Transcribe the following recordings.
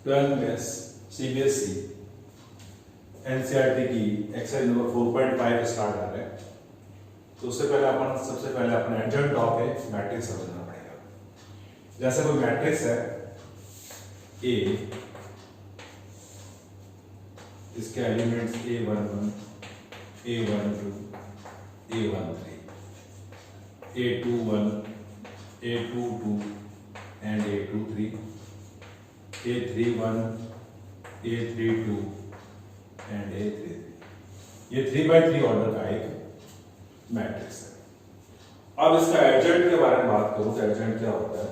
12 में CBSE NCERT की exercise number 4.5 start कर रहे हैं। तो उससे पहले सबसे पहले अपने एडजॉइंट ऑफ ए मैट्रिक्स समझना पड़ेगा। जैसे कोई मैट्रिक्स है ए, इसके elements A11, A12, A13, A21, A22 and A23, A31, A32 and A33। ये 3x3 ऑर्डर का एक मैट्रिक्स है। अब इसका एडजॉइंट के बारे में बात करूं तो एडजॉइंट क्या होता है?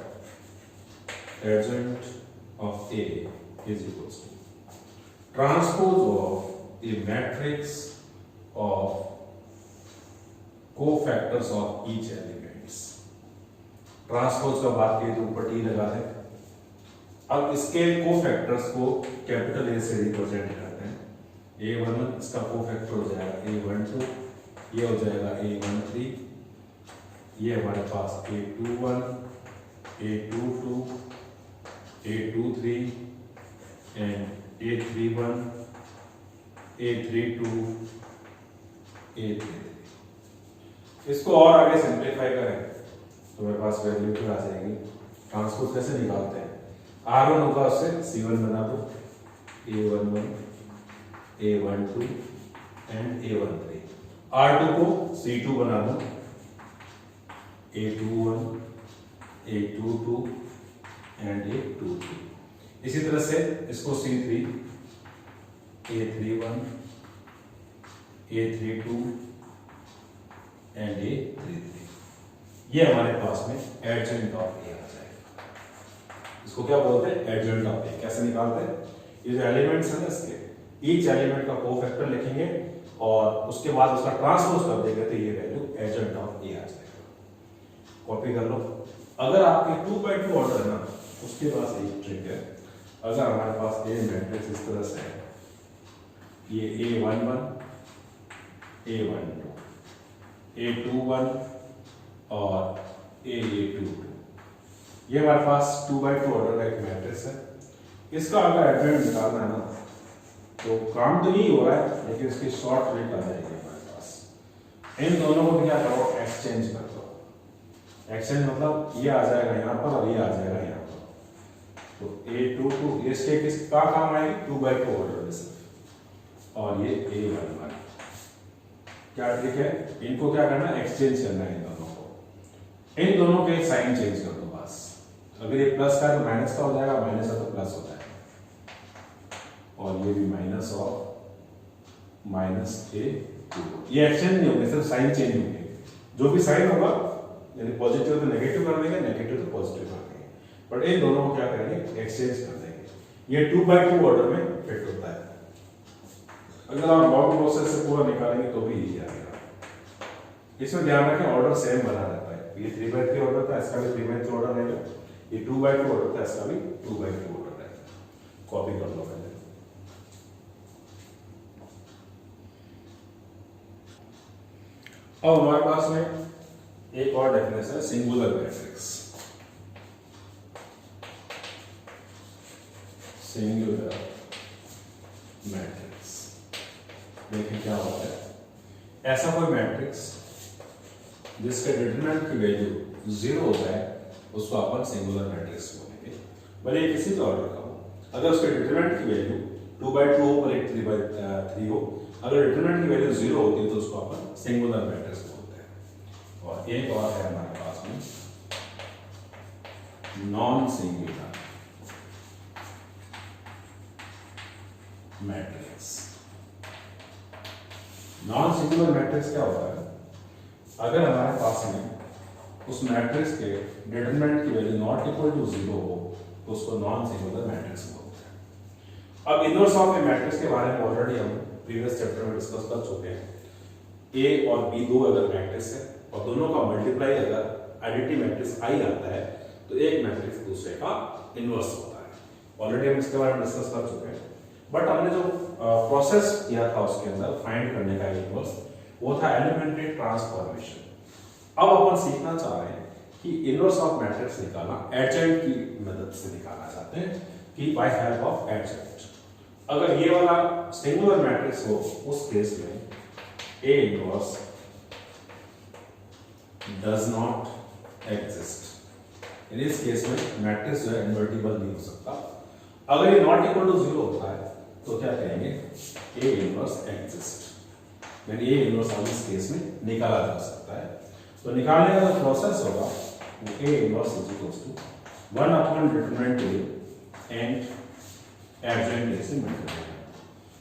Adjoint of A is equals to transpose of a matrix of cofactors of each elements. Transpose का बात करें तो ऊपर टी लगा दें। अब इसके कोफैक्टर्स को कैपिटल ए से रिप्रेजेंट करते हैं। A11 इसका कोफैक्टर हो जाएगा A12, ये हो जाएगा A13, ये हमारे पास A21, A22, A23 and A31, A32, A33। इसको और आगे सिंप्लीफाई करें तो मेरे पास वैल्यू क्या आ जाएगी? ट्रांसपोज कैसे निकालते हैं? R1 होगा उससे C1 बना दो, A11, A12 and A13। R2 को C2 बना दो, A21, A22 एंड A23। इसी तरह से इसको C3, A31, A32 and A33। ये हमारे पास में एडजॉइंट ऑफ ए आ जाएगा। इसको क्या बोलते हैं? एडजॉइंट ऑफ ए। कैसे निकालते हैं? ये जो एलिमेंट्स है ना, इसके ईच एलिमेंट का कोफैक्टर लिखेंगे और उसके बाद उसका ट्रांसपोज कर देंगे तो ये वैल्यू एडजॉइंट ऑफ ए आ जाएगा। कॉपी कर लो। अगर आपके 2x2 ऑर्डर है ना, उसके पास एक ट्रिक है। अगर हमारे पास ए मैट्रिक्स इस तरह से है, ये A11, A12, A21 और A22, ये हमारे पास 2x2 ऑर्डर का एक मैट्रिक्स है। इसका अगर एडजॉइंट निकालना है ना, तो काम तो नहीं हो रहा है लेकिन इसकी शॉर्ट ट्रिक आ जाएगी हमारे पास। इन दोनों को क्या करो? एक्सचेंज कर दो। एक्सचेंज मतलब ये आ जाएगा यहाँ पर और ये आ जाएगा यहाँ पर। तो A22 इसके किसका काम आएगी? 2x2 ऑर्डर में सिर्फ। और ये A11। क्या ट्रिक है? इनको क्या करना? एक्सचेंज करना है इन दोनों को। इन दोनों के साइन चेंज कर दो बस। अगर ये प्लस का है तो माइनस का हो जाएगा, माइनस है तो प्लस हो जाएगा। और ये भी माइनस और माइनस A2। ये एक्सचेंज नहीं होंगे, सिर्फ साइन चेंज होंगे। जो भी साइन होगा, यानी पॉजिटिव तो नेगेटिव कर देंगे, नेगेटिव तो पॉजिटिव कर देंगे। बट इन दोनों को क्या करेंगे? एक्सचेंज कर देंगे। ये 2x2 ऑर्डर में फिट होता है। अगर आप लॉग प्रोसेस से पूरा निकालेंगे तो भी यही आएगा। इसमें ध्यान रखें ऑर्डर सेम बना रहता है। ये 3x3 ऑर्डर था, इसका भी 3x3 ऑर्डर रहेगा। ये 2x2 ऑर्डर था, इसका भी 2x2 ऑर्डर रहेगा। कॉपी कर लो पहले। अब हमारे पास में एक और डेफिनेशन है, सिंगुलर मैट्रिक्स। सिंगुलर मैट्रिक्स देखिए क्या होता है। ऐसा कोई मैट्रिक्स जिसके डिटरमिनेंट की वैल्यू 0 हो जाए उसको अपन सिंगुलर मैट्रिक्स बोलेंगे, भले ही किसी भी ऑर्डर का हो। अगर उसके डिटरमिनेंट की वैल्यू 2x2 हो, भले 3x3 हो, अगर डिटरमिनेंट की वैल्यू 0 होती है तो उसको अपन सिंगुलर मैट्रिक्स बोलते हैं। और एक और है हमारे पास में non singular matrix. Non singular matrix क्या होता है? अगर हमारे पास में उस मैट्रिक्स के डिटरमिनेंट की वैल्यू नॉट इक्वल टू 0 हो तो उसको नॉन सिंगुलर मैट्रिक्स बोलते हैं। अब इनवर्स ऑफ ए मैट्रिक्स के बारे में ऑलरेडी हम प्रीवियस चैप्टर में डिस्कस कर चुके हैं। ए और बी दो अगर मैट्रिक्स है और दोनों का मल्टीप्लाई अगर आइडेंटिटी मैट्रिक्स आई आता है तो एक मैट्रिक्स दूसरे का इनवर्स होता है। ऑलरेडी हम इसके बारे में डिस्कस कर चुके हैं। बट हमने जो प्रोसेस किया था उसके अंदर फाइंड करने का इनवर्स, वो था एलिमेंट्री ट्रांसफॉर्मेशन। अब अपन सीखना चाह रहे हैं कि इनवर्स ऑफ मैट्रिक्स निकालना एडजॉइंट की मदद से निकालना चाहते हैं कि बाय हेल्प ऑफ एडजेक्ट। अगर ये वाला सिंगुलर मैट्रिक्स हो उस केस में A inverse does not exist. इस केस में मैट्रिक्स जो है इन्वर्टिबल नहीं हो सकता। अगर ये नॉट इक्वल टू 0 होता है तो क्या कहेंगे, ए इनवर्स एग्जिस्ट। यानी ए इनवर्स अब इस केस में निकाला जा सकता है। तो निकालने का जो प्रोसेस होगा वो A inverse is equals to 1 upon determinant A and adjoint A से मल्टीप्लाई।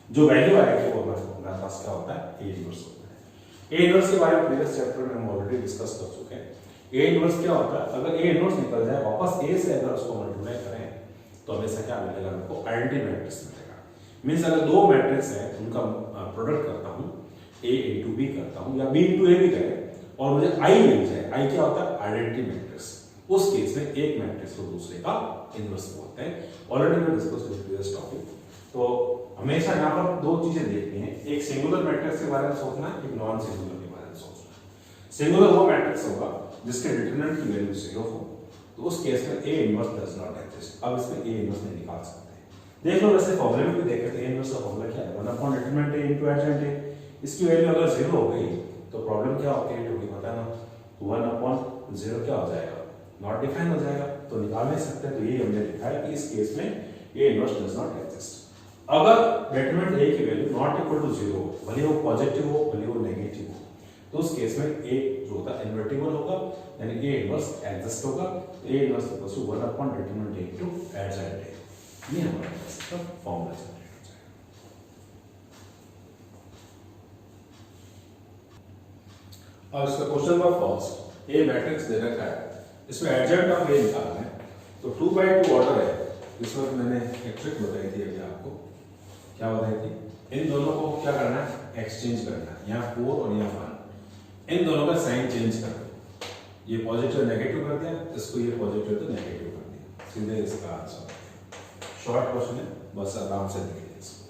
जो वैल्यू आएगी वो हमारे पास क्या होता है, ए इनवर्स होता है। ए इनवर्स के बारे में प्रीवियस चैप्टर में हम ऑलरेडी डिस्कस कर चुके हैं। ए इनवर्स क्या होता है, अगर ए इनवर्स निकल जाए वापस ए से अगर उसको मल्टीप्लाई करें तो हमेशा क्या मिलेगा, हमको आइडेंटिटी मैट्रिक्स मिलेगा। मींस अगर दो मैट्रिक्स है उनका प्रोडक्ट करता हूं, ए इनटू बी करता हूं या बी इनटू ए भी करें और मुझे आई मिल जाए, आई क्या होता है, आइडेंटिटी मैट्रिक्स। उस केस में एक मैट्रिक्स को दूसरे का इनवर्स बोलते हैं। ऑलरेडी मैं डिस्कस कर प्रीवियस टॉपिक। तो हमेशा यहाँ पर दो चीजें देखनी है, एक सिंगुलर मैट्रिक्स के बारे में सोचना है, एक नॉन सिंगुलर के बारे में सोचना है। सिंगुलर वो मैट्रिक्स होगा जिसके डिटरमिनेंट की वैल्यू 0 हो, तो उस केस में A inverse does not exist. अब इसमें ए इनवर्स नहीं निकाल सकते। देख लो वैसे फॉर्मूले में भी देखे तो ए इनवर्स का फॉर्मूला क्या है, 1 upon determinant A into adjoint ए। इसकी वैल्यू अगर 0 हो गई तो प्रॉब्लम क्या होती है, होगी पता ना, 1 अपॉन 0 क्या हो जाएगा, नॉट डिफाइन हो जाएगा, तो निकाल नहीं सकते। तो ये हमने लिखा है कि इस केस में A inverse does not exist. अगर डिटरमिनेंट ए की वैल्यू नॉट इक्वल टू 0, भले वो पॉजिटिव हो भले वो नेगेटिव हो, तो उस केस में ए जो होता है इन्वर्टिबल होगा, यानी ए इनवर्स एग्जिस्ट होगा। तो A inverse equal to 1 upon determinant A into adjoint A. ये हमारा इसका फॉर्मूला है। अब इसका question number first, A matrix दे रखा है, इसमें एडजेंट ऑफ ए निकालना है। तो 2/2 ऑर्डर है, इसमें मैंने एक ट्रिक बताई थी अभी आपको। क्या बताई थी, इन दोनों को क्या करना है, एक्सचेंज करना है। यहाँ 4 और यहाँ 1, इन दोनों का साइन चेंज कर दो। ये पॉजिटिव नेगेटिव कर दिया, इसको ये पॉजिटिव तो नेगेटिव कर दिया, सीधे इसका आंसर। शॉर्ट क्वेश्चन है, बस आराम से देखिए इसको।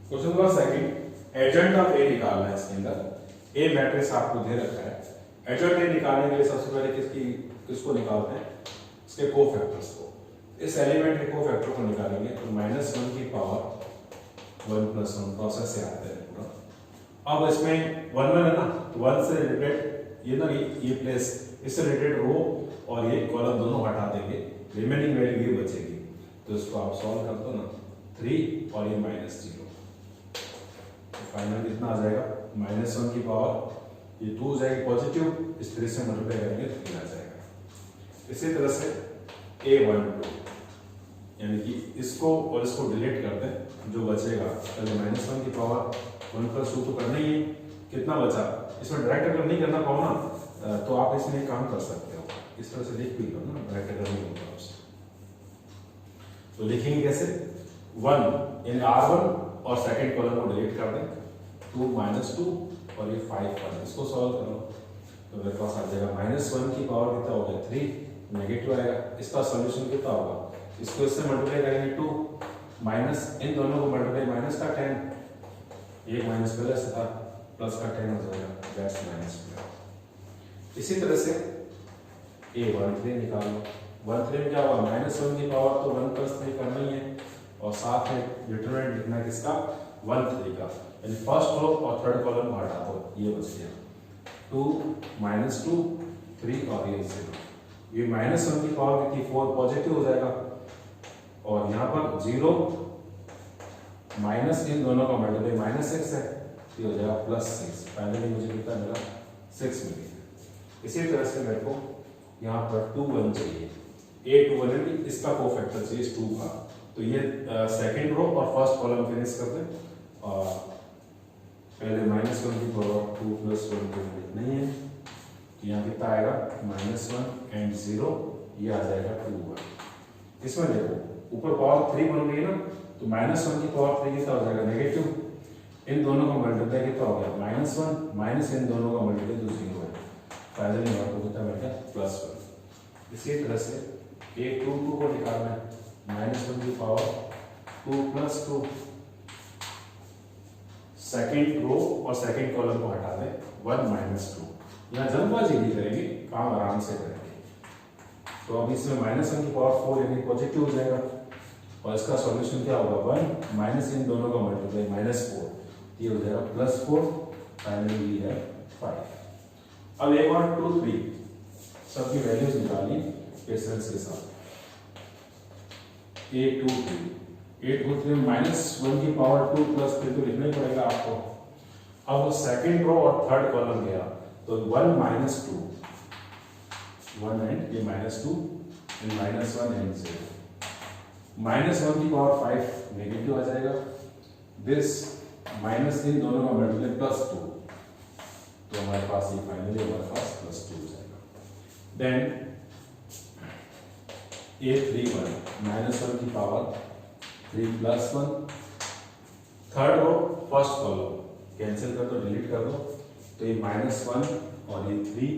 Question number second, adjoint of A निकालना है। इसके अंदर ए मैट्रिक्स आपको दे रखा है। एडजेंट ए निकालने के लिए सबसे पहले किसको निकालते हैं, इसके कोफैक्टर्स को। इस एलिमेंट के कोफैक्टर को निकालेंगे तो -1 की पावर 1 + 1 प्रोसेस से आते हैं पूरा। अब इसमें 1 है ना, तो 1 से रिलेटेड ये ना ये प्लेस, इससे रिलेटेड रो और ये कॉलम दोनों हटा देंगे, रिमेनिंग वैल्यू ये बचेगी। तो इसको आप सॉल्व कर दो ना, 3 और ये -0, तो फाइनल कितना आ जाएगा, -1 की पावर ये 2 हो जाएगी पॉजिटिव, इस 3 से मल्टीप्लाई करेंगे तो 3 आ जाएगा। इसी तरह से A12, यानी कि इसको और इसको डिलीट कर दें, जो बचेगा पहले -1 की पावर 1 + 2 तो करना ही है। कितना बचा, इसमें डायरेक्ट अगर नहीं करना पाओ ना तो आप इसमें एक काम कर सकते हो, इस तरह से लिख भी लो ना, डायरेक्ट अगर नहीं होता आपसे तो लिखेंगे कैसे, 1 यानी R1 और सेकंड कॉलम को डिलीट कर दें, 2 -2 और ये 5 1, इसको सॉल्व करो तो मेरे पास आ जाएगा -1 की पावर कितना हो गया, 3, नेगेटिव आएगा। इसका सॉल्यूशन कितना होगा, इसको इससे मल्टीप्लाई करेंगे 2 माइनस इन दोनों को मल्टीप्लाई माइनस का 10, एक माइनस पहले से था, प्लस का 10 हो जाएगा, दैट्स -12। इसी तरह से A13 निकालो। 13 में क्या होगा, -1 की पावर तो 1 + 3 करना ही है और साथ में डिटरमिनेंट लिखना है किसका, 1 3 का, यानी फर्स्ट रो और थर्ड कॉलम को हटा दो, ये बच गया 2 -2 3 और ये 0। ये -1 की पावर कितनी, 4 पॉजिटिव हो जाएगा और यहाँ पर 0 माइनस इन दोनों का मल्टीप्लाई -6 है, ये हो जाएगा +6। फाइनली मुझे कितना मिला, 6 मिली। इसी तरह से मेरे को यहाँ पर 2 1 चाहिए, A21 है, इसका कोफैक्टर चाहिए इस 2 का। तो ये सेकंड रो और फर्स्ट कॉलम फिनिश कर दें और पहले -1 की पावर 2 + 1 को नहीं है, तो यहाँ कितना आएगा, -1 एंड 0, ये आ जाएगा 2 1। इसमें देखो ऊपर पावर 3 बन गई ना, तो -1 की पावर 3 कितना हो जाएगा, नेगेटिव, इन दोनों का मल्टीप्लाई कितना हो गया, -1 माइनस इन दोनों का मल्टीप्लाई तो 0 है, फाइनली यहाँ पर कितना मिल गया, +1। इसी तरह से A22 को निकालना है, -1 की पावर 2 + 2, सेकंड रो और सेकंड कॉलम को हटा दें, 1 - 2। यहाँ जल्दबाजी नहीं करेंगे, काम आराम से करेंगे। तो अब इसमें -1 की पावर 4 यानी पॉजिटिव हो जाएगा, और इसका सॉल्यूशन क्या होगा 1 माइनस इन दोनों का मल्टीप्लाई -4, ये हो जाएगा +4, फाइनली वी हैव 5। अब एक और 2 3 सबकी वैल्यूज निकाली पेशेंस के साथ। A2 3 -1 की पावर 2 प्लस 3 तो लिखना ही पड़ेगा आपको। अब सेकंड रो और थर्ड कॉलम गया तो 1 -2 1 एंड ये -2 एंड -1 एंड 0, -1 की पावर 5 नेगेटिव आ जाएगा, दिस माइनस इन दोनों का मल्टीप्लाई +2, तो हमारे पास ये फाइनली हमारे पास +2 हो जाएगा। देन A31 -1 की power 3 + 1, third row first column cancel कर दो, डिलीट कर दो, तो ये -1 और ये 3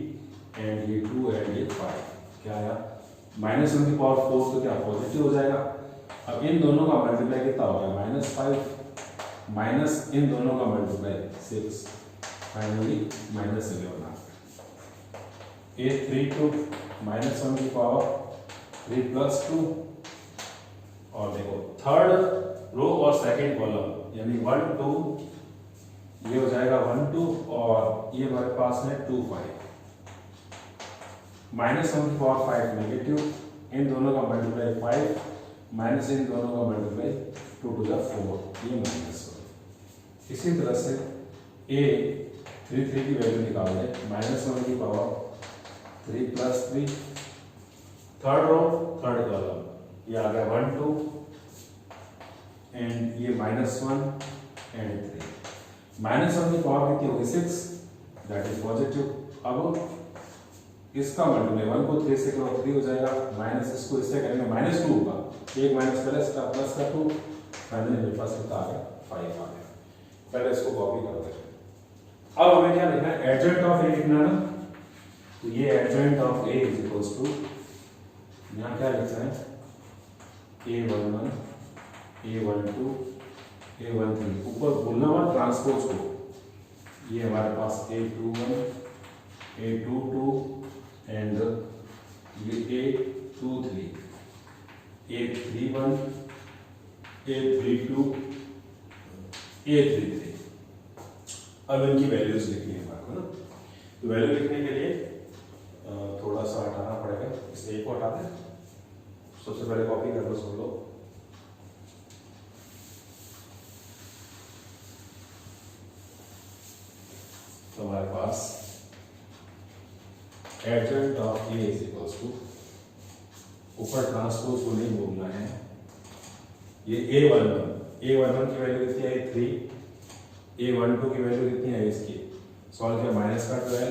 एंड ये 2 एंड ये 5, क्या आया -1 की पावर 4 तो क्या पॉजिटिव हो जाएगा। अब इन दोनों का मल्टीप्लाई कितना हो गया -5 माइनस इन दोनों का मल्टीप्लाई 6, फाइनली -11 आ गया। A32 -1 की पावर 3 + 2, और देखो थर्ड रो और सेकंड कॉलम यानी 1 2, ये हो जाएगा 1 2 और ये हमारे पास में 2 5, -1 की पावर 5 नेगेटिव, इन दोनों का मल्टीप्लाई 5 माइनस इन दोनों का मल्टीप्लाई 2 to the 4, ये -1। इसी तरह से A33 की वैल्यू निकाल दें, -1 की power 3 + 3, third row third column ये आ गया 1 2 एंड ये -1 एंड 3, -1 की पावर कितनी होगी 6, दैट इज पॉजिटिव। अब इसका मल्टीप्लाई 1 को 3 से करो 3 हो जाएगा, माइनस इसको इससे करेंगे -2 होगा, एक माइनस प्लस का प्लस का 2, फाइनली मेरे पास कितना आ गया 5 आ गया। पहले इसको कॉपी कर देते हैं। अब हमें क्या लिखना है, एडजॉइंट ऑफ ए लिखना है ना, तो ये adjoint of A is equals to, यहाँ क्या लिखना है A11 A12 A13, ऊपर बोलना हुआ ट्रांसपोज को, ये हमारे पास A21 A22 एंड ये A23 A31 A32 A33। अब इनकी वैल्यूज लिखनी है हमारे को ना, तो वैल्यू लिखने के लिए थोड़ा सा हटाना पड़ेगा, इस एक को हटा दें, सबसे पहले कॉपी कर लो सब लोग। तो हमारे पास adjoint of A is equals to, ऊपर ट्रांसपोज को नहीं बोलना है, ये A11 की वैल्यू कितनी आई 3, A12 की वैल्यू कितनी आई इसकी, सॉल्व किया -12,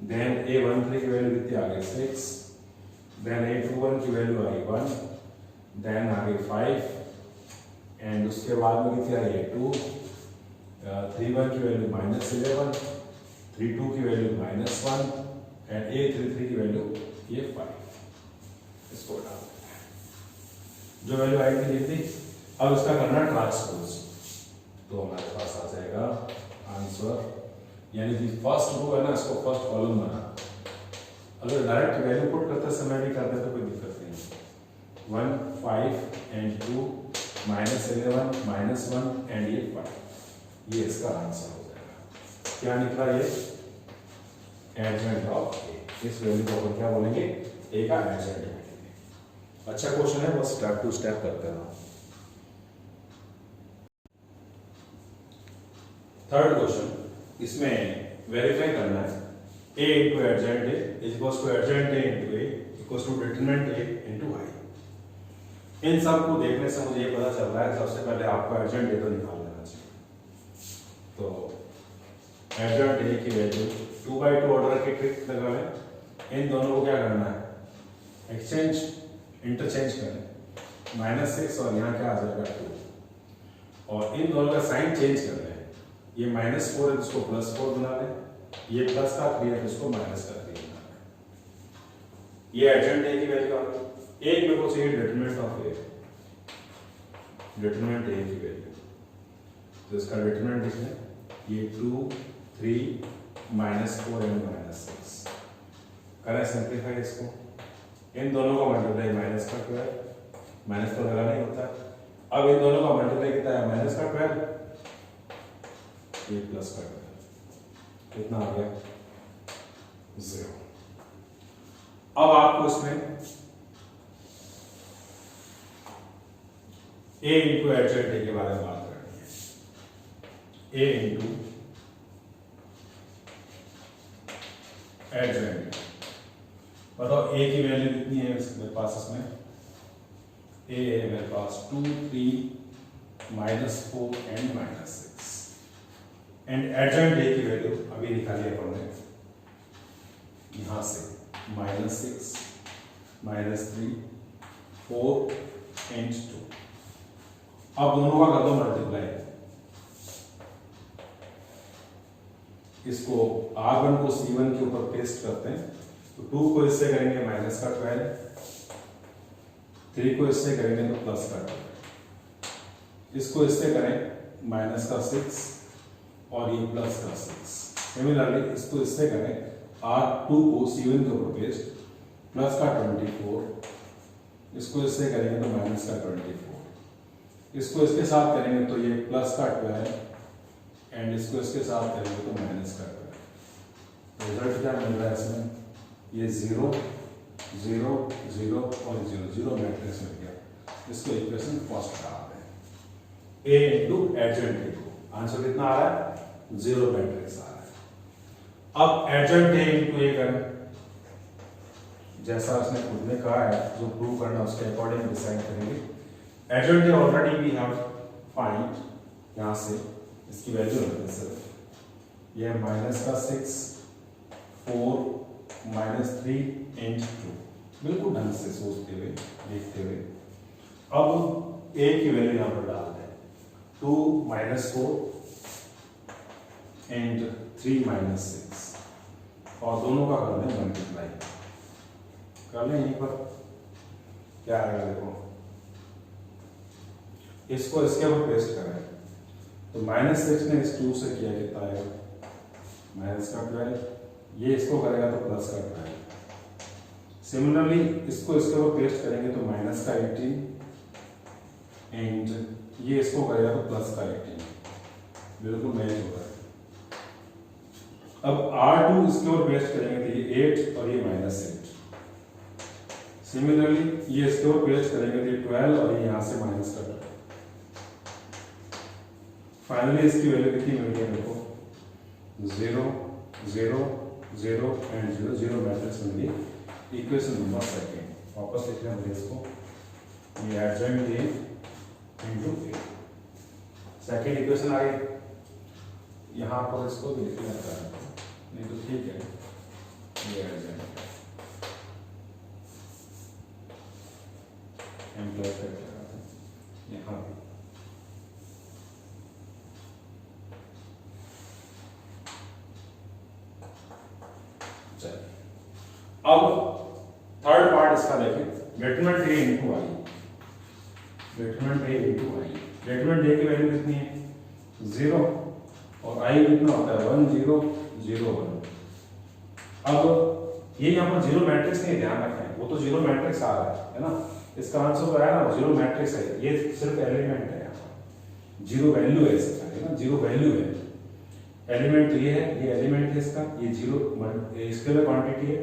देन A13 की वैल्यू कितनी आ गई 6, देन A21 की वैल्यू आई 1, देन आ गई 5 एंड उसके बाद में कितनी आई 2, 31 की वैल्यू -11, 32 की वैल्यू -1 एंड A33 की वैल्यू ये 5, इसको डाल जो वैल्यू आई थी लिख दी। अब इसका करना ट्रांसपोज, तो हमारे पास आ जाएगा आंसर, यानी कि फर्स्ट रो है ना, इसको फर्स्ट कॉलम बना, अगर डायरेक्ट वैल्यू पुट करते समय भी करते तो कोई दिक्कत नहीं, 1 5 एंड 2 -11 -1 एंड ये 5, ये इसका आंसर हो जाएगा। क्या निकला ये एडजॉइंट ऑफ ए, इस वैल्यू को अपन क्या बोलेंगे, ए का एडजॉइंट बोलेंगे। अच्छा क्वेश्चन है, बस स्टेप टू स्टेप करते रहो। थर्ड क्वेश्चन, इसमें वेरीफाई करना है a into adjoint a is equals to adjoint a into a equals to determinant a into i। इन सब को देखने से मुझे ये पता चल रहा है सबसे पहले आपको adjoint a तो निकाल लेना चाहिए। तो adjoint a की वैल्यू 2/2 ऑर्डर की ट्रिक लगा लें, इन दोनों को क्या करना है, एक्सचेंज इंटरचेंज करें, -6 और यहाँ क्या आ जाएगा 2, और इन दोनों का साइन चेंज कर लें, ये -4 है इसको +4 बना लें, ये प्लस का 3 है इसको माइनस का 3 बना लें। ये एडजॉइंट ए की वैल्यू आ गई। एक मेरे को चाहिए डिटरमिनेंट ऑफ ए, डिटरमिनेंट ए की वैल्यू, तो इसका डिटरमिनेंट लिख लें, ये 2 3 -4 एंड -6 करें सिंपलीफाई इसको, इन दोनों का मल्टीप्लाई माइनस का 12, माइनस तो लगाना ही होता है। अब इन दोनों का मल्टीप्लाई कितना है, माइनस का 12, ये प्लस का 12, कितना आ गया 0। अब आपको इसमें a इंटू एडजेंट ए के बारे में बात करनी है। a इंटू एडजेंट, बताओ a की वैल्यू कितनी है मेरे पास इसमें, a है मेरे पास 2, 3, -4 एंड -6 एंड एडजेंट a की वैल्यू अभी निकाली अपन ने यहां से -6, -3, 4 एंड 2। अब दोनों का कर दो मल्टीप्लाई, इसको R1 को C1 के ऊपर पेस्ट करते हैं तो 2 को इससे करेंगे माइनस का 12, 3 को इससे करेंगे तो प्लस का 12, इसको इससे करें माइनस का 6 और ये प्लस का 6। सिमिलरली इसको इससे करें R2 को C1 के ऊपर पेस्ट प्लस का 24, इसको इससे करेंगे तो माइनस का 24, इसको इसके साथ करेंगे तो ये प्लस का 12 एंड इसको इसके साथ करेंगे तो माइनस का 12। रिजल्ट क्या मिल रहा है इसमें, ये 0, 0, 0 और 0, 0 मैट्रिक्स मिल गया। इसको इक्वेशन फर्स्ट डालते हैं, a इंटू एडजेंट ए को, आंसर कितना आ रहा है 0 मैट्रिक्स आ रहा है। अब एडजेंट ए इंटू ए करें, जैसा उसने खुद ने कहा है जो प्रूव करना उसके अकॉर्डिंग डिसाइड करेंगे। एडजेंट ए ऑलरेडी वी हैव फाइंड, यहां से इसकी वैल्यू रखते हैं सर, ये माइनस का 6, 4, -3 एंड 2, बिल्कुल ढंग से सोचते हुए देखते हुए। अब a की वैल्यू यहां पर डालते हैं 2, -4 एंड 3, -6 और दोनों का कर दें मल्टीप्लाई, कर लें यहीं पर क्या आएगा देखो, इसको इसके ऊपर पेस्ट करें तो -6 ने इस 2 से किया कितना आएगा माइनस का 12, ये इसको करेगा तो प्लस का 12। सिमिलरली इसको इसके ऊपर पेस्ट करेंगे तो माइनस का 18 एंड ये इसको करेगा तो प्लस का 18, बिल्कुल मैच हो रहा है। अब R2 इसके ऊपर पेस्ट करेंगे तो ये 8 और ये -8। सिमिलरली ये इसके ऊपर पेस्ट करेंगे तो ये 12 और ये यहां से माइनस का 12। फाइनली इसकी वैल्यू कितनी मिल गई मेरे को 0, 0, 0 एंड 0, 0 मैट्रिक्स मिल गई। इक्वेशन नंबर सेकंड वापस लिखते हैं इसको, ये एडजेंट A into A, second equation आ गई। यहां पर इसको भी लिख लेना है, नहीं तो ठीक है, ये एडजेंट एम्प्लॉय करते हैं यहां भी। अब थर्ड पार्ट इसका देखें, determinant a into I, determinant a into I, determinant a की वैल्यू कितनी है 0 और i कितना होता है 1, 0, 0, 1। अब ये यहाँ पर 0 मैट्रिक्स नहीं, ध्यान रखें वो तो 0 मैट्रिक्स आ रहा है ना, इसका आंसर तो आया ना 0 मैट्रिक्स है, ये सिर्फ एलिमेंट है, यहाँ पर 0 वैल्यू है इसका, है ना 0 वैल्यू है, एलिमेंट ये है, ये एलिमेंट है इसका, ये 0 स्केलर क्वांटिटी है।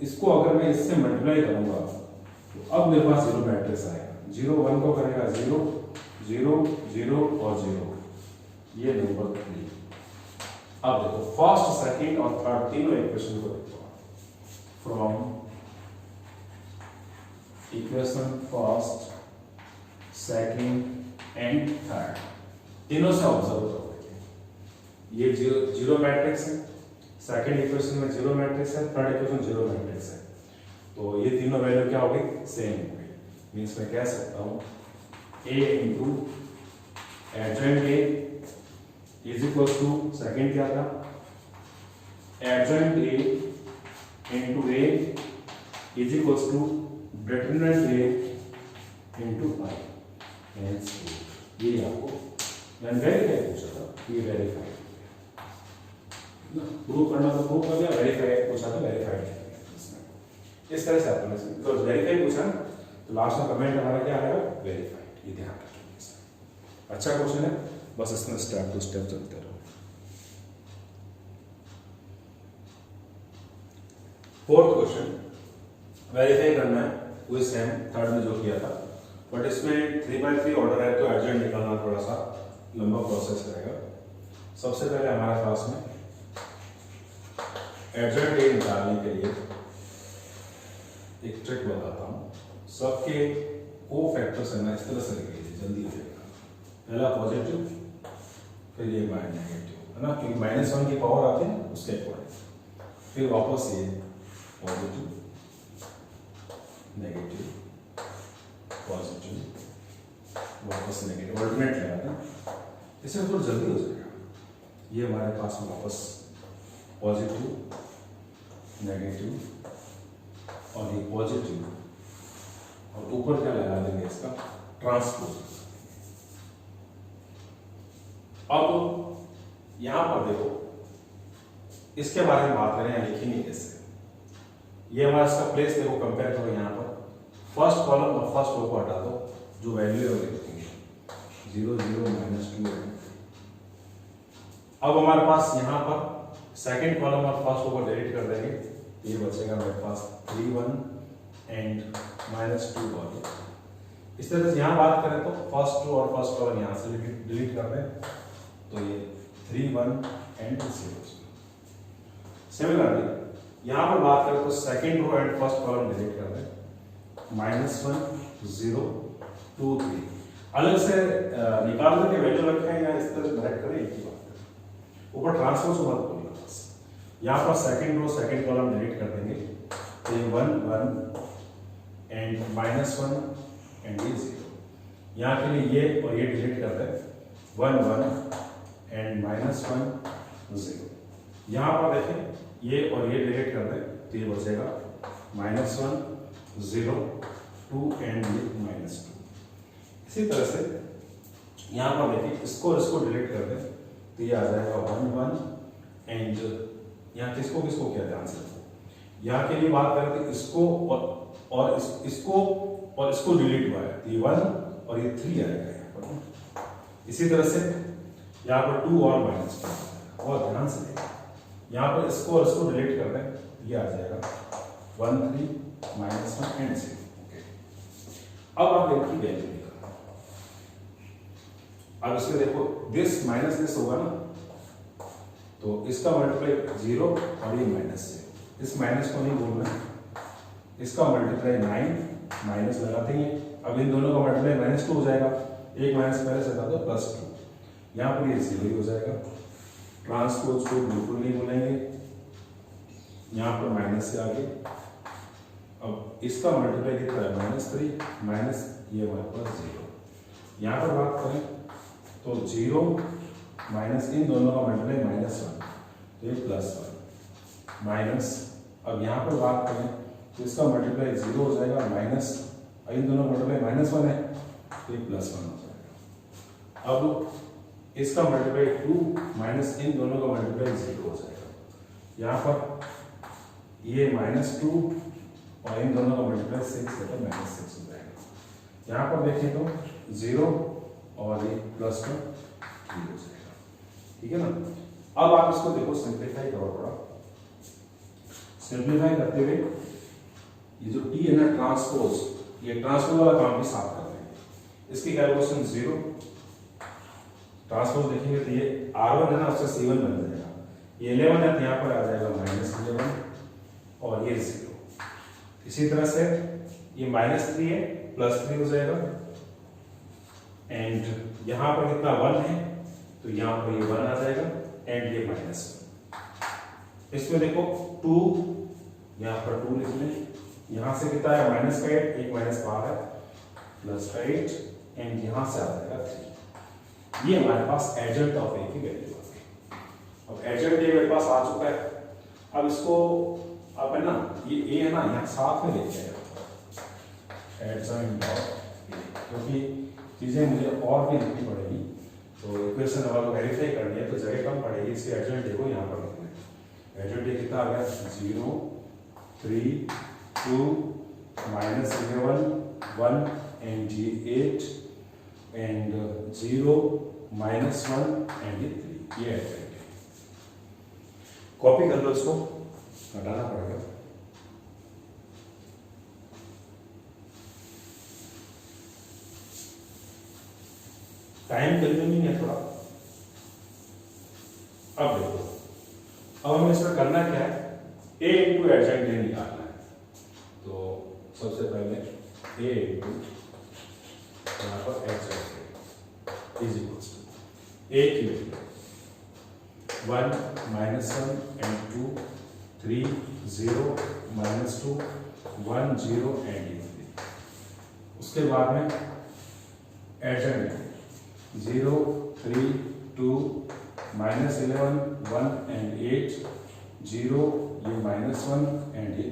इसको अगर मैं इससे मल्टीप्लाई करूंगा तो अब मेरे पास 0 मैट्रिक्स आएगा, 0, 1 को करेगा 0, 0, 0 और 0, ये नंबर 3। अब देखो फर्स्ट, सेकंड और थर्ड तीनों इक्वेशन को देखो, from equation first, second and third, तीनों से ऑब्जर्व करो, ये 0 मैट्रिक्स है, सेकंड इक्वेशन में 0 मैट्रिक्स है, थर्ड इक्वेशन 0 मैट्रिक्स है, तो ये तीनों वैल्यू क्या होगी सेम होगी। मींस मैं कह सकता हूं a into adjoint a is equal to, second क्या था adjoint a into a is equal to determinant a into i। ये आपको वेरीफाई पूछा था, ये वेरीफाई प्रूव करना तो प्रूव कर दिया, वेरीफाई पूछा था वेरीफाई किया। इस तरह से अपन बिकॉज वेरीफाई पूछा ना, तो लास्ट में कमेंट हमारा क्या आएगा, वेरीफाइड। ये ध्यान रखिए, अच्छा क्वेश्चन है, बस इसमें स्टेप टू स्टेप चलते रहो। फोर्थ क्वेश्चन वेरीफाई करना है, वही सेम थर्ड में जो किया था, बट इसमें 3x3 ऑर्डर है तो एडजेंट निकालना थोड़ा सा लंबा प्रोसेस रहेगा। सबसे पहले हमारे पास में एडजेंट ए निकालने के लिए एक ट्रिक बताता हूं। सबके को फैक्टर्स है ना इस तरह से लिख लीजिए, जल्दी हो जाएगा। पहला पॉजिटिव, फिर ये नेगेटिव है ना, क्योंकि -1 की पावर आती है उसके अकॉर्डिंग, फिर वापस ये पॉजिटिव नेगेटिव पॉजिटिव वापस नेगेटिव, ऑल्टरनेट लगाते हैं, इससे थोड़ा जल्दी हो जाएगा। ये हमारे पास में वापस पॉजिटिव नेगेटिव और ये पॉजिटिव, और ऊपर क्या लगा देंगे इसका ट्रांसपोज। अब यहां पर देखो, इसके बारे में बात करें, लिखेंगे कैसे। ये हमारा इसका प्लेस देखो, कंपेयर करो यहां पर फर्स्ट कॉलम और फर्स्ट रो को हटा दो, जो वैल्यू है वो लिखेंगे 0 0 -2 है। अब हमारे पास यहां पर सेकंड कॉलम और फर्स्ट रो को डिलीट कर देंगे, ये बचेगा मेरे पास 3 1 एंड -2 कॉलम। इस तरह से यहां बात करें तो फर्स्ट रो और फर्स्ट कॉलम यहां से डिलीट कर दें, तो ये 3 1 एंड 0। सिमिलरली यहां पर बात करें तो second row and first column delete कर दें, -1 0 2 3। अलग से निकाल करके वैल्यू रखें या इस तरह डायरेक्ट करें, एक ही बात है। ऊपर ट्रांसपोज मत बोलना, बस यहां पर second row second column delete कर देंगे, तो ये 1 1 एंड -1 एंड ये 0। यहां के लिए ये और ये डिलीट कर दें, 1 1 एंड -1 0। यहां पर देखें ये और ये डिलीट कर दें, तो ये बचेगा -1 0 2 एंड ये -2। इसी तरह से यहां पर देखिए इसको डिलीट कर दें, तो ये आ जाएगा 1 1 एंड यहाँ किसको किसको क्या, ध्यान से रखो। यहाँ के लिए बात करें तो इसको और इसको डिलीट हुआ है, ये 1 और ये 3 आएगा यहाँ पर। इसी तरह से यहाँ पर 2 और -2, और ध्यान से देखिए यहाँ पर इसको और इसको डिलीट कर दें, ये आ जाएगा 1 3 -1 एंड 0। ओके, अब आप देखिए वैल्यू निकालना। अब इसमें देखो दिस माइनस दिस होगा ना, तो इसका मल्टीप्लाई 0 और ये -0, इस माइनस को नहीं बोलना, इसका मल्टीप्लाई 9 माइनस लगा देंगे। अब इन दोनों का मल्टीप्लाई -2 हो जाएगा, एक माइनस पहले से था तो +2, यहाँ पर ये 0 ही हो जाएगा। ट्रांसपोज को बिल्कुल नहीं बोलेंगे, यहाँ पर माइनस से आगे। अब इसका मल्टीप्लाई कितना है, -3 माइनस ये हमारे पास 0। यहाँ पर बात करें तो 0 माइनस इन दोनों का मल्टीप्लाई -1, तो ये +1 माइनस। अब यहाँ पर बात करें तो इसका मल्टीप्लाई 0 हो जाएगा, माइनस इन दोनों मल्टीप्लाई -1 है, तो ये +1 हो जाएगा। अब इसका मल्टीप्लाई 2 माइनस इन दोनों का मल्टीप्लाई 0 हो जाएगा। यहाँ पर ये -2 और इन दोनों का मल्टीप्लाई 6 है, तो -6 हो जाएगा। यहाँ पर देखें तो 0 और ये +1 हो जाएगा, ठीक है ना। अब आप इसको देखो, सिंप्लीफाई करो थोड़ा। सिंप्लीफाई करते हुए ये जो टी है ना ट्रांसपोज, ये ट्रांसपोज वाला काम भी साफ कर देंगे। इसकी कैलकुलेशन 0 ट्रांसपोज देखेंगे तो ये R1 है ना, उससे C1 बन जाएगा, ये 11 है तो यहाँ पर आ जाएगा -11 और ये 0। इसी तरह से ये -3 है, +3 हो जाएगा, एंड यहाँ पर कितना 1 है, तो यहाँ पर ये 1 आ जाएगा, एंड ये -1। इसमें देखो 2, यहाँ पर 2 लिख लें, यहाँ से कितना है -8, एक माइनस बाहर है, +8 एंड यहाँ से आ जाएगा 3। ये हमारे पास एडजेंट ऑफ ए की वैल्यू आ गई। अब एडजेंट ए मेरे पास आ चुका है। अब इसको आप है ना, ये ए है ना, यहाँ साथ में लेके आएगा एडजेंट ऑफ ए, क्योंकि चीजें मुझे और भी लिखनी पड़ेगी, तो इक्वेशन अगर वेरीफाई करनी है तो जगह कम पड़ेगी, इसलिए एडजेंट ए को यहाँ पर लिखना है। एडजेंट ए कितना आ गया 0 3 2 minus 11 1 and ये 8 and 0 minus 1 and ये 3 ये एडजेंट है। कॉपी कर लो इसको, हटाना पड़ेगा। टाइम कंज्यूमिंग है थोड़ा। अब देखो, अब हमें इसमें करना क्या है, a इंटू एडजेंट ए निकालना है। तो सबसे पहले a इंटू यहाँ पर एडजेंट इज इक्वल्स टू a की value 1 minus 1 and 2 3 0 minus 2 1 0 and 3। उसके बाद में एडजेंट 0 3 2 minus 11 1 and 8 0 ये minus 1 and ये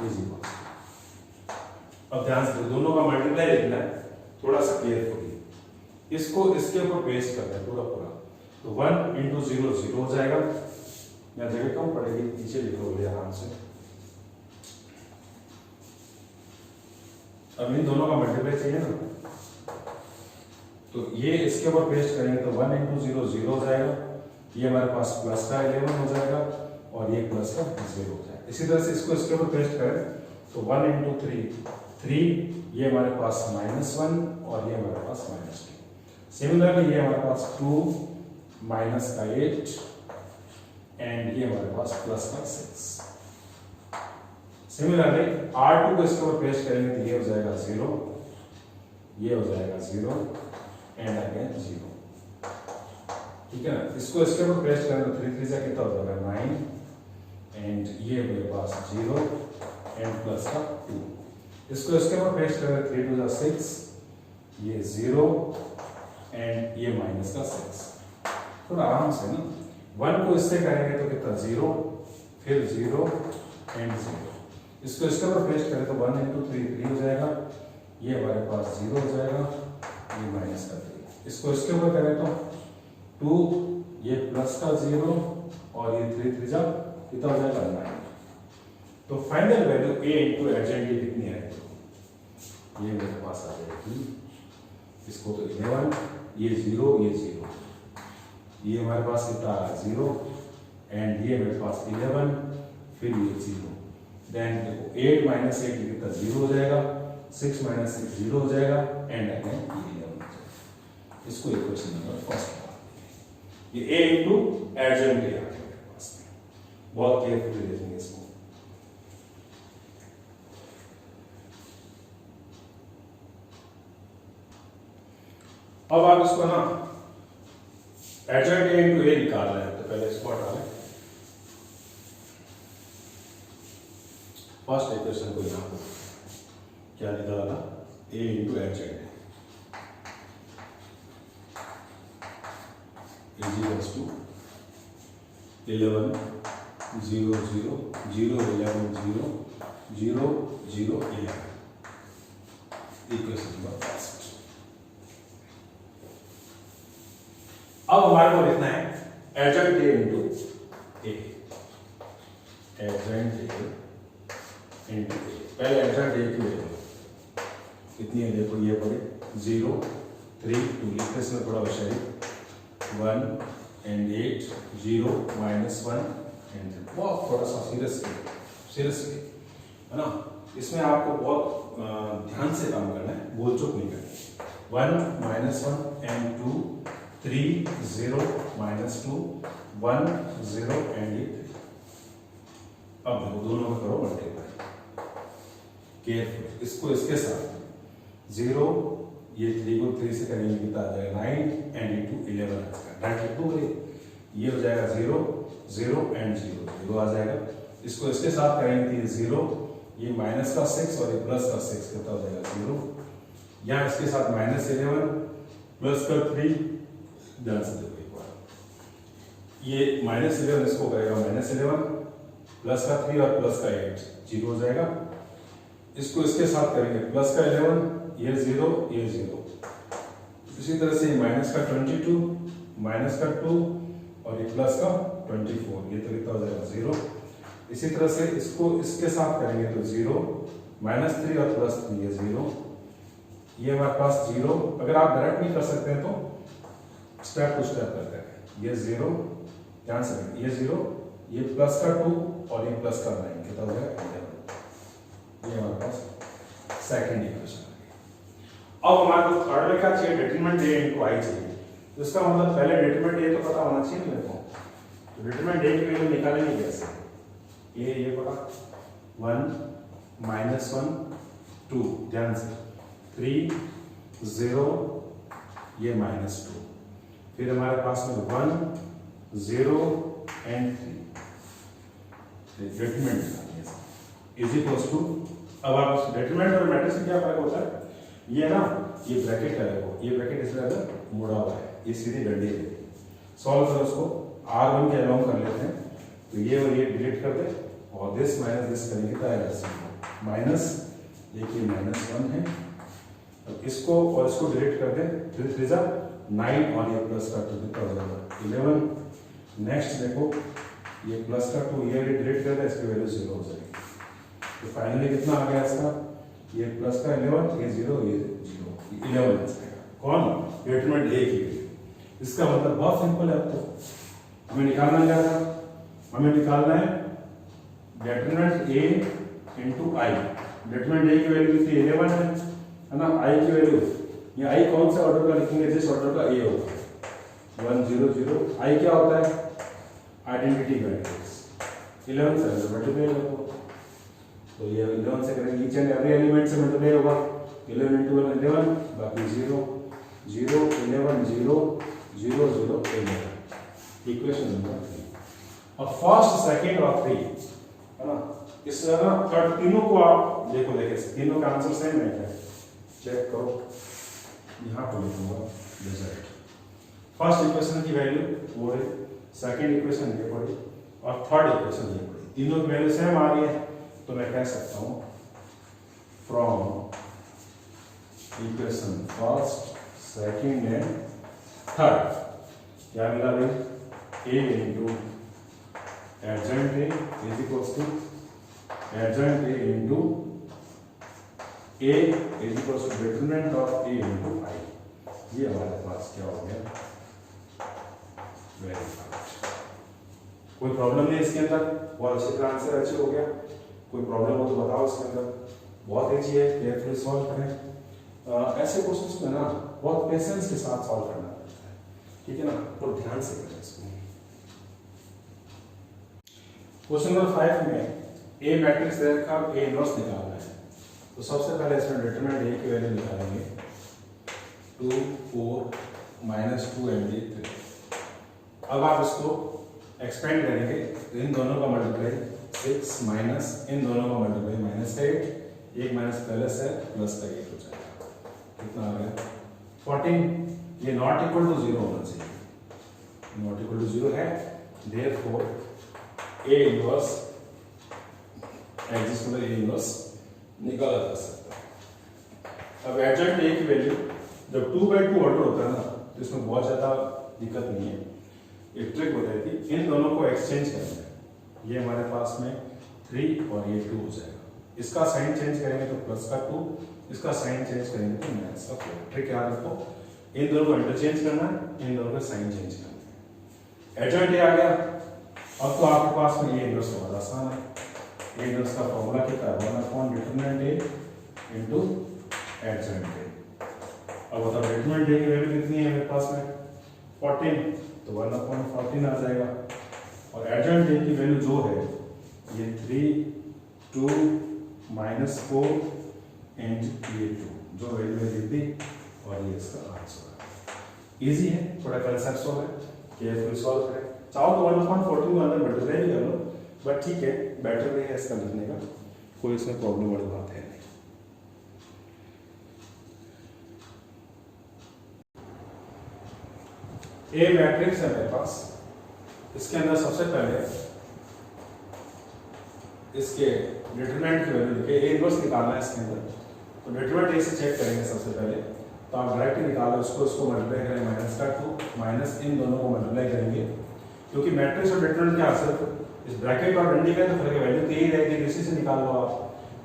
इज इक्वल। अब ध्यान से दोनों का मल्टीप्लाई लिखना है, थोड़ा सा केयरफुली। इसको इसके ऊपर पेस्ट करना है पूरा पूरा। तो 1 इंटू 0 0 हो जाएगा, या जगह कम पड़ेगी, नीचे लिखोगे आराम से। अब इन दोनों का मल्टीप्लाई चाहिए ना, तो ये इसके ऊपर पेस्ट करेंगे तो 1 इंटू 0 0 हो जाएगा, ये हमारे पास प्लस का 11 हो जाएगा और ये प्लस का 0 हो जाएगा। इसी तरह से इसको इसके ऊपर पेस्ट करें तो 1 इंटू 3 ये हमारे पास -1 और ये हमारे पास -2। सिमिलरली ये हमारे पास 2 माइनस का 8 एंड ये हमारे पास प्लस का 6। सिमिलरली R2 को इसके ऊपर पेस्ट करेंगे तो ये हो जाएगा 0, ये हो जाएगा 0 एंड अगेन 0। ठीक है ना, इसको इसके ऊपर पेस्ट करें तो 3 3 से कितना हो जाएगा 9 एंड ये मेरे पास 0 एंड प्लस का 2। इसको इसके ऊपर पेस्ट करें 3 2 जा 6, ये 0 एंड ये माइनस का 6। थोड़ा आराम से ना, 1 को इससे करेंगे तो कितना 0 फिर 0 एंड 0। इसको इसके ऊपर पेस्ट करें तो 1 इंटू 3 हो जाएगा, ये हमारे पास 0 हो जाएगा, ये माइनस का 3। इसको इसके ऊपर करें तो 2 ये प्लस का 0 और ये 3 3 जा कितना हो जाएगा 9। तो फाइनल वैल्यू a इंटू एडजेंट कितनी है, ये मेरे पास आ जाएगी, इसको तो 11 ये 0 ये 0, ये हमारे पास कितना आ रहा है 0 एंड ये मेरे पास 11 फिर ये 0। देन देखो 8 माइनस 8 कितना 0 हो जाएगा, 6 माइनस 6 0 हो जाएगा एंड अगेन ये 11 हो जाएगा। इसको इक्वेशन नंबर फर्स्ट ये a इंटू एडजेंट आ गया मेरे पास। बहुत केयरफुली देखेंगे इसको। अब आप इसको ना एडजेंट a इंटू a निकालना है, तो पहले इसको हटा लें। फर्स्ट इक्वेशन को यहां पर क्या निकाला, a into adjoint is equals to 11 0 0 0 11 0 0 0 11। Equation number first. अब हमारे को लिखना है adjoint a into a, adjoint a into a। पहले एडजेंट a की वैल्यू कितनी है देखो, ये पड़े 0 3 2, लिखते इसमें थोड़ा होशियारी 1 एंड 8 0 माइनस 1 एंड बहुत थोड़ा सा सीरियसली है ना, इसमें आपको बहुत ध्यान से काम करना है, बोल चुप नहीं करना। 1 माइनस 1 एंड 2 3 0 माइनस 2 1 0 एंड ये 3। अब देखो दोनों का करो मल्टीप्लाई केयरफुल, इसको इसके साथ 0 ये 3 को 3 से करेंगे कितना आ जाएगा 9 एंड ये 2 11 आ जाएगा। डायरेक्ट लिख दो, ये हो जाएगा 0 0 एंड 0 0 आ जाएगा। इसको इसके साथ करेंगे 0 ये माइनस का 6 और ये प्लस का 6 कितना हो जाएगा 0। यहाँ इसके साथ माइनस 11 प्लस का 3, ध्यान से देखो एक बार, ये माइनस 11 इसको करेगा माइनस 11 प्लस का 3 और प्लस का 8 0 हो जाएगा। इसको इसके साथ करेंगे प्लस का 11 ये 0 ये 0। इसी तरह से माइनस का 22 माइनस का 2 और ये प्लस का 24, ये तो कितना हो जाएगा 0 इसी तरह से इसको इसके साथ करेंगे तो 0 -3 और +3 ये 0, ये हमारे पास 0। अगर आप डायरेक्ट नहीं कर सकते हैं तो स्टेप टू स्टेप करते हैं। ये 0, ध्यान से ये 0, ये प्लस का 2 और ये प्लस का 9 कितना हो गया 11। ये हमारे पास सेकंड इक्वेशन। अब हमारे को थर्ड में क्या चाहिए, डिटरमिनेंट ए इनटू आई चाहिए। तो इसका मतलब पहले डिटरमिनेंट ए तो पता होना चाहिए मेरे को। तो डिटरमिनेंट ए की वैल्यू निकालेंगे कैसे, ये पता 1 -1 2, ध्यान से 3 0 ये -2, फिर हमारे पास में 1 0 and 3 determinant is equals to. अब आप डिटरमिनेंट और मैट्रिक्स में क्या फर्क होता है, ये ना ये ब्रैकेट है वो, ये ब्रैकेट इसमें अगर मुड़ा हुआ है, ये सीधी डंडी है। सॉल्व करो उसको, r1 के अलोंग कर लेते हैं, तो ये और ये डिलीट कर दे और दिस माइनस दिस करेंगे तो आएगा माइनस, देखिए -1 है। अब इसको और इसको डिलीट कर दे, 3 3 9 और ये प्लस का 2 कितना हो जाएगा 11। नेक्स्ट देखो ये प्लस का 2 ये डिलीट कर दे, इसकी वैल्यू 0 हो जाएगी। तो फाइनली कितना आ गया इसका, ये प्लस का 11, ये 0 ये 0, 11 आएगा। कौन, डिटरमिनेंट ए की। इसका मतलब बहुत सिंपल है। अब तो हमें निकालना क्या था, हमें निकालना है determinant A into I. Determinant A की वैल्यू कितनी 11 है ना, आई की वैल्यू, ये आई कौन से ऑर्डर का लिखेंगे, जिस ऑर्डर का ए होगा 1 0 0। आई क्या होता है, आइडेंटिटी मैट्रिक्स। 11 से मल्टीप्लाई करो, तो ये 11 से करेंगे, ईच एंड एवरी एलिमेंट से मल्टीप्लाई होगा। 11 × 1 11, बाकी 0 0 11 0 0 0 11, इक्वेशन नंबर 3। और फर्स्ट सेकंड और 3 है ना, इसमें ना थर्ड तीनों को आप देखो, तीनों का आंसर सेम है क्या, चेक करो। यहाँ पर लिखूंगा रिजल्ट, फर्स्ट इक्वेशन की वैल्यू वो है, सेकंड इक्वेशन ये पड़ी और थर्ड इक्वेशन ये पड़ी, तीनों की वैल्यू सेम आ रही है। तो मैं कह सकता हूं from equation first second and third क्या मिला भाई, A into adjoint A is equals to adjoint A into A is equals to determinant of A into I. ये हमारे पास क्या हो गया, वेरीफाइड। कोई प्रॉब्लम नहीं इसके अंदर, बहुत अच्छे तरह आंसर अच्छे हो गया। कोई प्रॉब्लम हो तो बताओ इसके अंदर, बहुत ईजी है, केयरफुली सॉल्व करें। ऐसे क्वेश्चंस में ना बहुत पेशेंस के साथ सॉल्व करना पड़ता है, ठीक है ना, और ध्यान से करें इसको। क्वेश्चन नंबर 5 में ए मैट्रिक्स दे रखा है, ए इनवर्स निकालना है। तो सबसे पहले इसमें डिटरमिनेंट ए की वैल्यू निकालेंगे 2 4 -2 एंड 3। अब आप इसको एक्सपेंड करेंगे तो इन दोनों का मल्टीप्लाई 6 माइनस इन दोनों का मल्टीप्लाई -8, एक माइनस प्लस है, प्लस का 8 हो जाएगा, कितना आ गया 14। ये नॉट इक्वल टू 0 होना चाहिए, नॉट इक्वल टू 0 है, देयरफॉर ए इनवर्स एग्जिस्ट, मतलब ए इनवर्स निकाला जा सकता है। अब एडजेंट ए की वैल्यू जब 2/2 ऑर्डर होता है ना, तो इसमें बहुत ज्यादा दिक्कत नहीं है। एक ट्रिक बताई थी, इन दोनों को एक्सचेंज करना है। ये हमारे पास में 3 और ये 2 हो जाएगा। इसका साइन चेंज करेंगे तो प्लस का 2, इसका साइन चेंज करेंगे तो माइनस का 4। ट्रिक याद रखो, इन दोनों को इंटरचेंज करना है, इन दोनों का साइन चेंज करना है। एडजेंट ए आ गया, अब तो आपके पास में ये इनवर्स बहुत आसान है। ए इनवर्स का फॉर्मूला कितना है, 1/डिटरमिनेंट ए इनटू एडजेंट ए। अब बताओ डिटरमिनेंट ए की वैल्यू कितनी है मेरे पास में 14, तो 1/14 आ जाएगा। और एडजेंट ए की वैल्यू जो है ये 3 2 -4 एंड ये 2 जो वैल्यू है दी, और ये इसका आंसर है। इजी है, थोड़ा कंसेप्ट सॉल्व है, केयरफुल सॉल्व करें। चाहो तो 1/14 को अंदर मल्टीप्लाई भी कर लो, बट ठीक है, बेटर वे है इसका लिखने का, कोई इसमें प्रॉब्लम वाली बात है नहीं। ए मैट्रिक्स है मेरे पास, इसके अंदर सबसे पहले इसके डिटरमिनेंट की वैल्यू लिखे, ए इनवर्स निकालना है इसके अंदर। तो डिटरमिनेंट ए से चेक करेंगे सबसे पहले, तो आप डायरेक्ट निकालो, उसको मल्टीप्लाई करें -2 माइनस इन दोनों को मल्टीप्लाई करेंगे, क्योंकि मैट्रिक्स और डिटरमिनेंट क्या सिर्फ इस ब्रैकेट और डंडी में तो फर्क है, वैल्यू तो यही रहेगी, इसी से निकाल लो आप।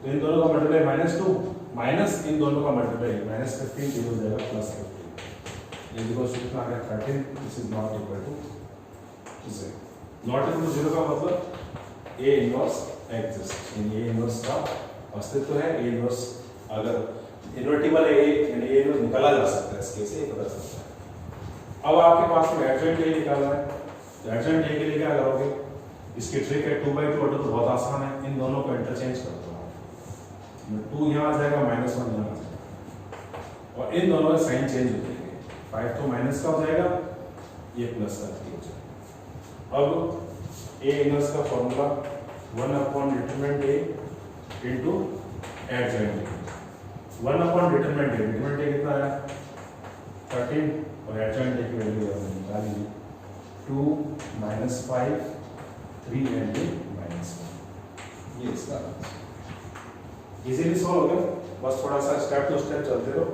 तो इन दोनों का मल्टीप्लाई -2 माइनस इन दोनों का मल्टीप्लाई -15 हो जाएगा +15। ये देखो कितना आ गया 13। This is not equal to 0। Not equal to 0 का मतलब ए इनवर्स एग्जिस्ट, यानी ए इनवर्स का अस्तित्व है। ए इनवर्स अगर इन्वर्टिबल है यानी ए इनवर्स निकाला जा सकता है, इसके से पता चलता है। अब आपके पास में एडजॉइंट ए निकालना है, तो एडजॉइंट ए के लिए क्या करोगे, इसकी ट्रिक है 2/2 ऑर्डर तो बहुत आसान है, इन दोनों को इंटरचेंज कर दो। 2 यहाँ आ जाएगा, -1 यहाँ आ जाएगा, और इन दोनों के साइन चेंज हो जाएंगे। 5 तो माइनस का हो जाएगा, ये प्लस का 3 हो जाएगा। अब ए इनवर्स का फॉर्मूला 1/डिटरमिनेंट ए इनटू एडजॉइंट ए। 1/डिटरमिनेंट ए, डिटरमिनेंट ए कितना है 13, और एडजॉइंट ए की वैल्यू निकालिए 2 - 5 3 एंड -1। ये इसका इजीली सॉल्व हो गया। बस थोड़ा सा स्टेप टू स्टेप चलते रहो,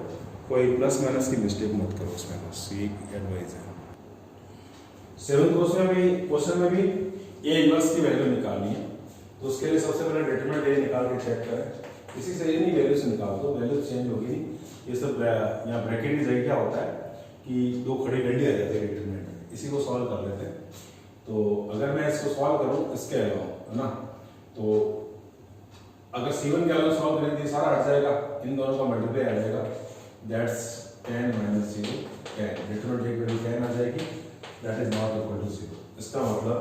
कोई प्लस माइनस की मिस्टेक मत करो उसमें, बस ये एडवाइस है। 7th क्वेश्चन में भी ए इनवर्स की वैल्यू निकालनी है, तो उसके लिए सबसे पहले डिटरमिनेंट ए निकाल के चेक करें। इसी से इन्हीं वैल्यू से निकाल दो, वैल्यू चेंज होगी। ये सब यहाँ ब्रैकेट की जगह क्या होता है कि 2 खड़ी डंडी आ जाती है डिटरमिनेंट में, इसी को सॉल्व कर लेते हैं। तो अगर मैं इसको सॉल्व करूँ इसके अलावा, है ना, तो अगर C1 के अलावा सॉल्व करें तो सारा हट जाएगा, इन दोनों का मल्टीप्लाई आ जाएगा, दैट्स 10 - 0 10। डिटरमिनेंट की वैल्यू 10 आ जाएगी, that is not equal to 0। इसका मतलब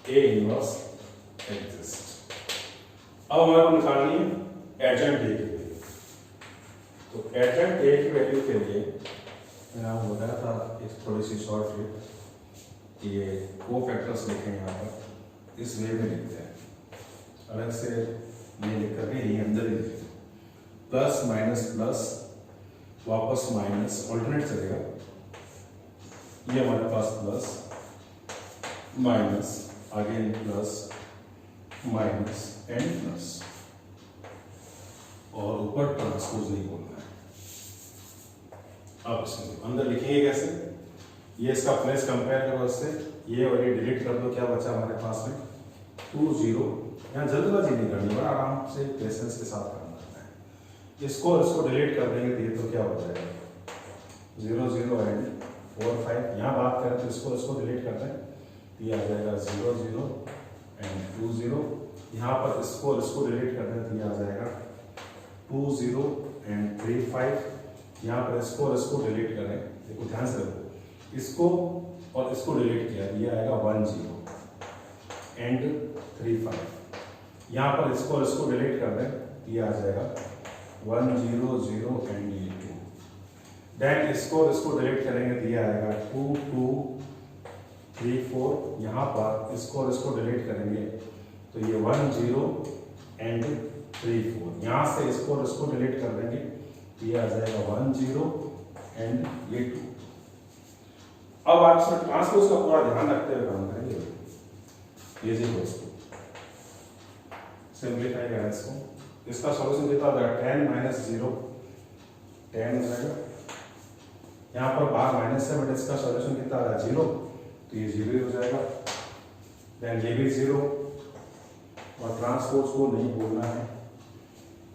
ए इनवर्स एग्जिस्ट। अब हमारे को निकालनी है एडजॉइंट ए की वैल्यू। तो एडजॉइंट ए की वैल्यू के लिए मैंने आपको बताया था एक थोड़ी सी शॉर्ट ट्रिक, ये कोफैक्टर्स लिखे हैं यहाँ पर, इस वे में लिखते हैं, अलग से ये लिख करके ये अंदर ही लिखते हैं, प्लस माइनस प्लस वापस माइनस, ऑल्टरनेट चलेगा। ये हमारे पास plus minus, again plus minus and plus, और ऊपर ट्रांसपोज नहीं बोलना है। अब इसमें अंदर लिखेंगे कैसे, ये इसका प्लेस कंपेयर करो इससे, ये और ये डिलीट कर दो, क्या बचा हमारे पास में 2 0। यहाँ जल्दबाजी नहीं करनी, बड़ा आराम से पेशेंस के साथ काम करना है। इसको डिलीट कर देंगे तो ये तो क्या हो जाएगा 0 0 एंड 4 5। यहाँ बात करें तो इसको डिलीट करते हैं, ये आ जाएगा 0 0 एंड 2 0। यहाँ पर इसको डिलीट कर दें तो ये आ जाएगा 2 0 एंड 3 5। यहाँ पर इसको डिलीट करें, देखो ध्यान से रखो, इसको और इसको डिलीट किया, ये आएगा 1 0 एंड 3 5। यहाँ पर इसको डिलीट कर दें, ये आ जाएगा 1 0 0 एंड ये 2। देन इसको डिलीट करेंगे तो ये आएगा 2 2 3 4। यहाँ पर इसको डिलीट करेंगे तो ये 1 0 एंड 3 4। यहाँ से इसको डिलीट कर देंगे तो ये आ जाएगा 1 0 एंड ये 2। अब आप इसमें ट्रांसपोज का पूरा ध्यान रखते हुए काम करेंगे। ये देखो इसको सिंप्लीफाई करें, इसका सॉल्यूशन कितना हो जाएगा 10 - 0 10 हो जाएगा। यहाँ पर बाहर माइनस है, बट इसका सॉल्यूशन कितना आ रहा है 0, तो ये 0 हो जाएगा। देन ये भी 0, और ट्रांसपोज को नहीं बोलना है।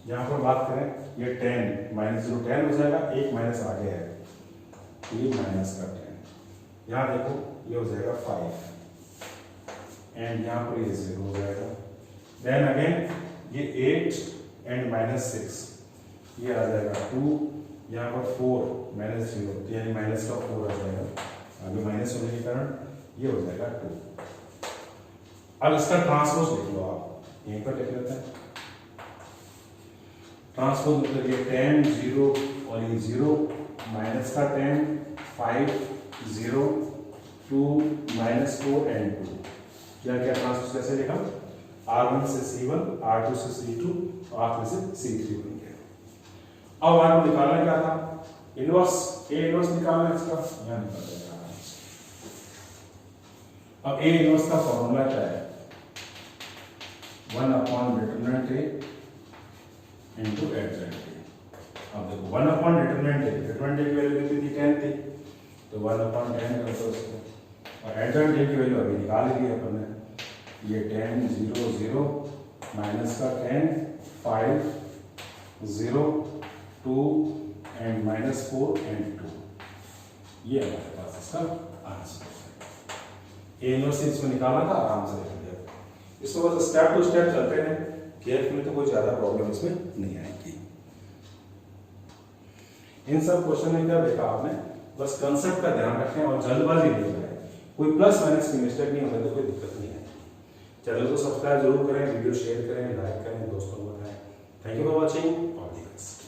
यहाँ पर बात करें, ये 10 - 0 10 हो जाएगा, एक माइनस आगे है, ये माइनस का 10। यहाँ देखो ये हो जाएगा 5 एंड यहाँ पर ये 0 हो जाएगा। देन अगेन ये 8 एंड -6, ये आ जाएगा 2। यहाँ पर 4 - 0, तो यानी माइनस का 4 आ जाएगा, आगे माइनस होने के कारण ये हो जाएगा 2। अब इसका ट्रांसपोज लिख लो आप, यहीं पर लिख लेते हैं। ट्रांसपोज मतलब ये 10 0 और ये 0 माइनस का 10 5 0 2 -4 एंड 2। क्या क्या ट्रांसपोज कैसे लिखा, R1 से C1, R2 से C2, R3 से C3 बन गया। अब आपको निकालना क्या था, इनवर्स, ए इनवर्स निकालना है इसका, यहाँ निकाल देगा। अब ए इनवर्स का फॉर्मूला क्या है, 1/डिटरमिनेंट ए इनटू एडजॉइंट ए। अब देखो 1/डिटरमिनेंट ए की वैल्यू कितनी थी 10 थी, तो 1/10 कर दो इसको, और एडजॉइंट ए की वैल्यू अभी निकाल ली अपन ने, ये 10 0 0 माइनस का 10 5 0 2 एंड माइनस 4 एंड 2, ये हमारे पास इसका आंसर है। ए इनवर्स इसमें निकालना था, आराम से निकल गया। इसको बस स्टेप टू स्टेप चलते हैं, केयरफुली तो कोई ज्यादा प्रॉब्लम इसमें नहीं आएगी। इन सब क्वेश्चन में क्या देखा आपने, बस कंसेप्ट का ध्यान रखें और जल्दबाजी नहीं करें, कोई प्लस माइनस की मिस्टेक नहीं होगी तो कोई दिक्कत नहीं है। चैनल को सब्सक्राइब जरूर करें, वीडियो शेयर करें, लाइक करें, दोस्तों को बताएं। Thank you for watching, all the best.